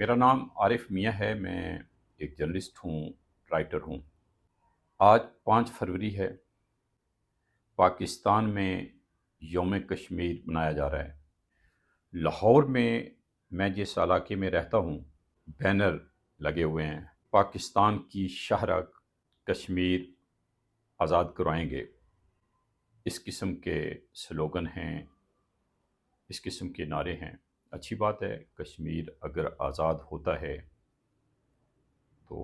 میرا نام عارف میاں ہے، میں ایک جرنلسٹ ہوں، رائٹر ہوں۔ آج 5 فروری ہے، پاکستان میں یوم کشمیر منایا جا رہا ہے۔ لاہور میں جس علاقے میں رہتا ہوں، بینر لگے ہوئے ہیں، پاکستان کی شاہراہ کشمیر آزاد کروائیں گے، اس قسم کے سلوگن ہیں، اس قسم کے نعرے ہیں۔ اچھی بات ہے، کشمیر اگر آزاد ہوتا ہے تو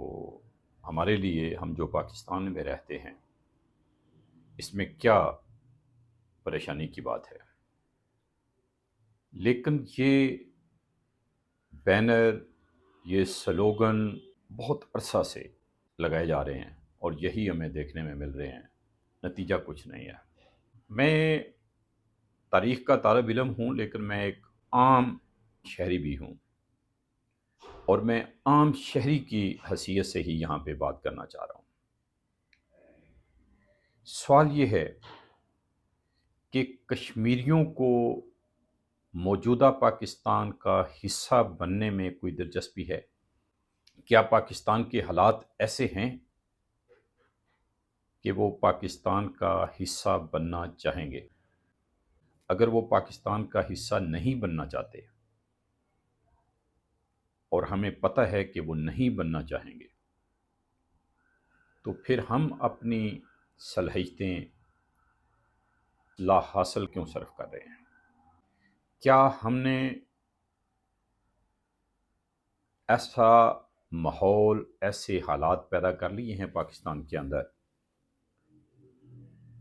ہمارے لیے، ہم جو پاکستان میں رہتے ہیں، اس میں کیا پریشانی کی بات ہے؟ لیکن یہ بینر، یہ سلوگن بہت عرصہ سے لگائے جا رہے ہیں اور یہی ہمیں دیکھنے میں مل رہے ہیں، نتیجہ کچھ نہیں ہے۔ میں تاریخ کا طالب علم ہوں، لیکن میں ایک عام شہری بھی ہوں، اور میں عام شہری کی حیثیت سے ہی یہاں پہ بات کرنا چاہ رہا ہوں۔ سوال یہ ہے کہ کشمیریوں کو موجودہ پاکستان کا حصہ بننے میں کوئی دلچسپی ہے؟ کیا پاکستان کے حالات ایسے ہیں کہ وہ پاکستان کا حصہ بننا چاہیں گے؟ اگر وہ پاکستان کا حصہ نہیں بننا چاہتے، اور ہمیں پتہ ہے کہ وہ نہیں بننا چاہیں گے، تو پھر ہم اپنی صلاحیتیں لا حاصل کیوں صرف کر رہے ہیں؟ کیا ہم نے ایسا ماحول، ایسے حالات پیدا کر لیے ہیں پاکستان کے اندر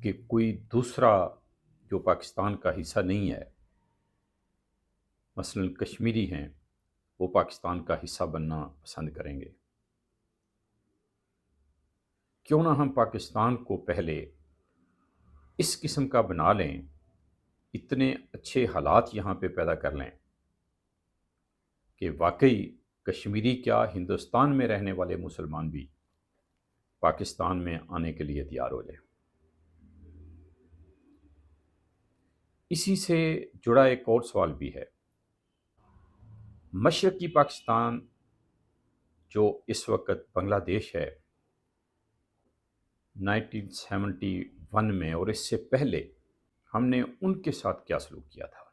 کہ کوئی دوسرا جو پاکستان کا حصہ نہیں ہے، مثلا کشمیری ہیں، وہ پاکستان کا حصہ بننا پسند کریں گے؟ کیوں نہ ہم پاکستان کو پہلے اس قسم کا بنا لیں، اتنے اچھے حالات یہاں پہ پیدا کر لیں کہ واقعی کشمیری کیا، ہندوستان میں رہنے والے مسلمان بھی پاکستان میں آنے کے لیے تیار ہو جائیں۔ اسی سے جڑا ایک اور سوال بھی ہے۔ مشرقی پاکستان جو اس وقت بنگلہ دیش ہے، 1971 میں اور اس سے پہلے ہم نے ان کے ساتھ کیا سلوک کیا تھا؟